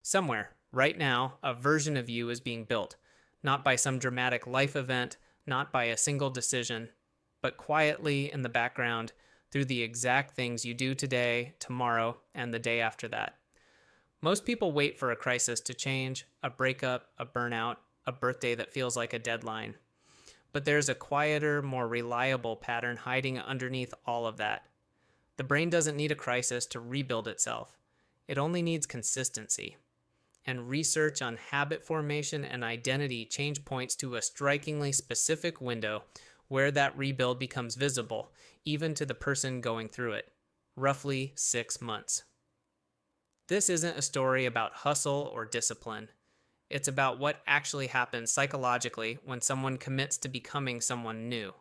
Somewhere, right now, a version of you is being built, not by some dramatic life event, not by a single decision, but quietly in the background through the exact things you do today, tomorrow, and the day after that. Most people wait for a crisis to change, a breakup, a burnout, a birthday that feels like a deadline. But there's a quieter, more reliable pattern hiding underneath all of that. The brain doesn't need a crisis to rebuild itself, it only needs consistency. And research on habit formation and identity change points to a strikingly specific window where that rebuild becomes visible, even to the person going through it. Roughly 6 months. This isn't a story about hustle or discipline. It's about what actually happens psychologically when someone commits to becoming someone new,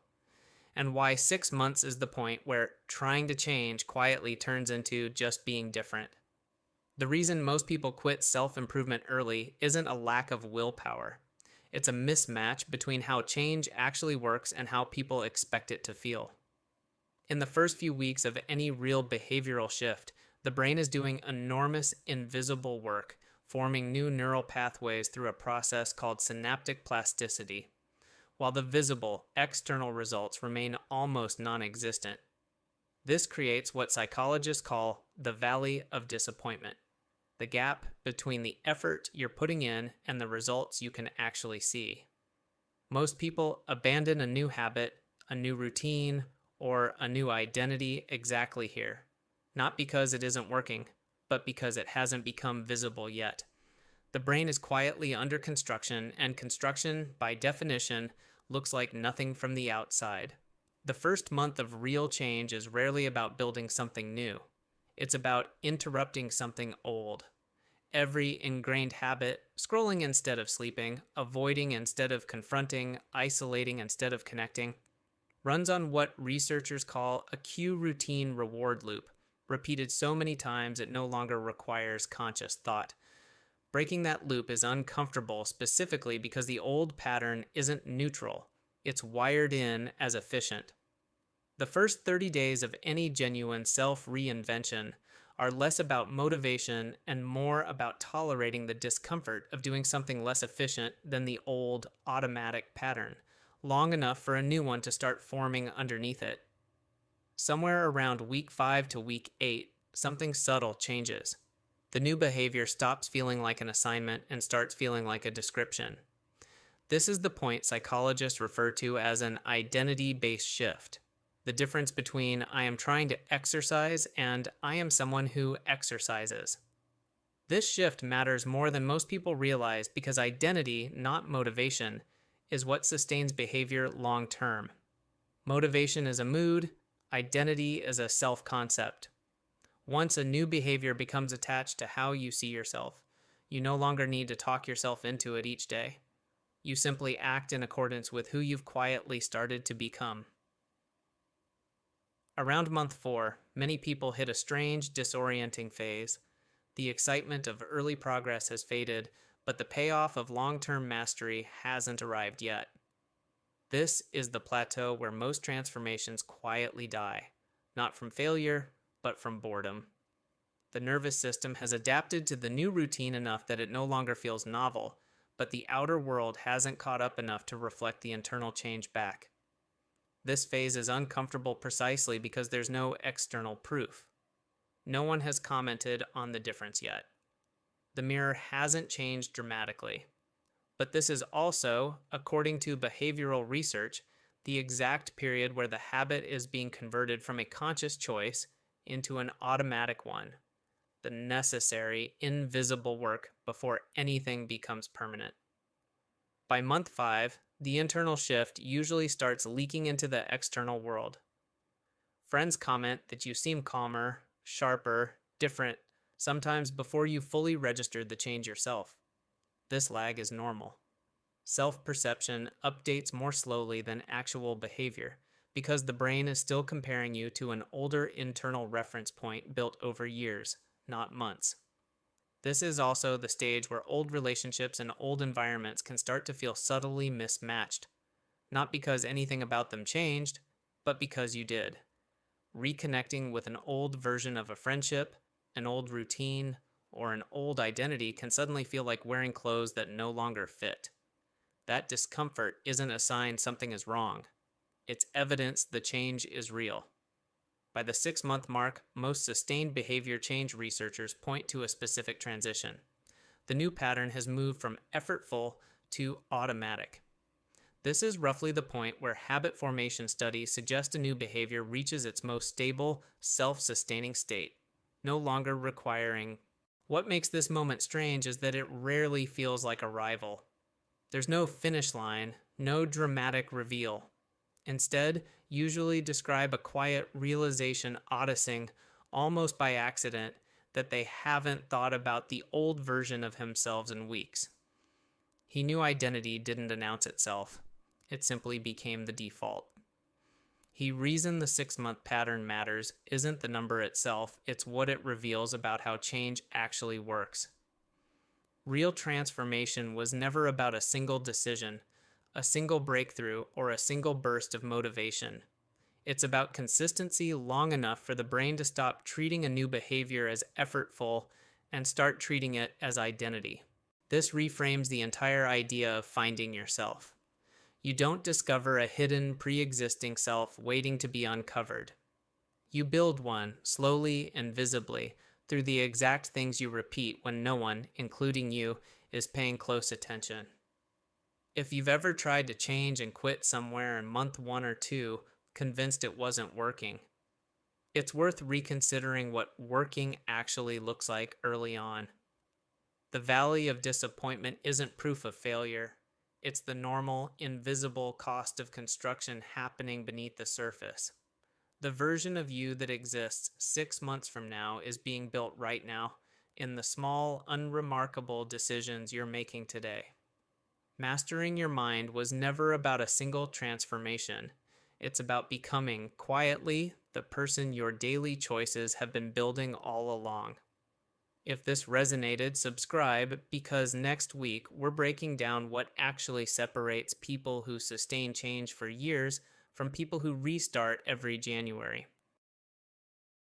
and why 6 months is the point where trying to change quietly turns into just being different. The reason most people quit self improvement early isn't a lack of willpower. It's a mismatch between how change actually works and how people expect it to feel. In the first few weeks of any real behavioral shift, the brain is doing enormous invisible work, forming new neural pathways through a process called synaptic plasticity, while the visible, external results remain almost non existent. This creates what psychologists call the valley of disappointment, the gap between the effort you're putting in and the results you can actually see. Most people abandon a new habit, a new routine, or a new identity exactly here, not because it isn't working, but because it hasn't become visible yet. The brain is quietly under construction, and construction, by definition, looks like nothing from the outside. The first month of real change is rarely about building something new. It's about interrupting something old. Every ingrained habit, scrolling instead of sleeping, avoiding instead of confronting, isolating instead of connecting, runs on what researchers call a cue routine reward loop, repeated so many times it no longer requires conscious thought. Breaking that loop is uncomfortable specifically because the old pattern isn't neutral, it's wired in as efficient. The first 30 days of any genuine self reinvention are less about motivation and more about tolerating the discomfort of doing something less efficient than the old automatic pattern, long enough for a new one to start forming underneath it. Somewhere around week 5 to week 8, something subtle changes. The new behavior stops feeling like an assignment and starts feeling like a description. This is the point psychologists refer to as an identity-based shift. The difference between I am trying to exercise and I am someone who exercises. This shift matters more than most people realize because identity, not motivation, is what sustains behavior long term. Motivation is a mood, identity is a self-concept. Once a new behavior becomes attached to how you see yourself, you no longer need to talk yourself into it each day. You simply act in accordance with who you've quietly started to become. Around month 4, many people hit a strange, disorienting phase. The excitement of early progress has faded, but the payoff of long-term mastery hasn't arrived yet. This is the plateau where most transformations quietly die, not from failure, but from boredom. The nervous system has adapted to the new routine enough that it no longer feels novel, but the outer world hasn't caught up enough to reflect the internal change back. This phase is uncomfortable precisely because there's no external proof. No one has commented on the difference yet. The mirror hasn't changed dramatically. But this is also, according to behavioral research, the exact period where the habit is being converted from a conscious choice into an automatic one, the necessary, invisible work before anything becomes permanent. By month 5, the internal shift usually starts leaking into the external world. Friends comment that you seem calmer, sharper, different, sometimes before you fully registered the change yourself. This lag is normal. Self-perception updates more slowly than actual behavior because the brain is still comparing you to an older internal reference point built over years, not months. This is also the stage where old relationships and old environments can start to feel subtly mismatched, not because anything about them changed, but because you did. Reconnecting with an old version of a friendship, an old routine, or an old identity can suddenly feel like wearing clothes that no longer fit. That discomfort isn't a sign something is wrong. It's evidence the change is real. By the 6-month mark, most sustained behavior change researchers point to a specific transition. The new pattern has moved from effortful to automatic. This is roughly the point where habit formation studies suggest a new behavior reaches its most stable, self-sustaining state, no longer requiring. What makes this moment strange is that it rarely feels like arrival. There's no finish line, no dramatic reveal. Instead, usually describe a quiet realization audicing, almost by accident, that they haven't thought about the old version of themselves in weeks. He knew identity didn't announce itself. It simply became the default. He reasoned the 6-month pattern matters isn't the number itself, it's what it reveals about how change actually works. Real transformation was never about a single decision, a single breakthrough, or a single burst of motivation. It's about consistency long enough for the brain to stop treating a new behavior as effortful and start treating it as identity. This reframes the entire idea of finding yourself. You don't discover a hidden, pre-existing self waiting to be uncovered. You build one, slowly and visibly, through the exact things you repeat when no one, including you, is paying close attention. If you've ever tried to change and quit somewhere in month 1 or 2, convinced it wasn't working, it's worth reconsidering what working actually looks like early on. The valley of disappointment isn't proof of failure. It's the normal, invisible cost of construction happening beneath the surface. The version of you that exists 6 months from now is being built right now in the small, unremarkable decisions you're making today. Mastering your mind was never about a single transformation. It's about becoming, quietly, the person your daily choices have been building all along. If this resonated, subscribe, because next week we're breaking down what actually separates people who sustain change for years from people who restart every January.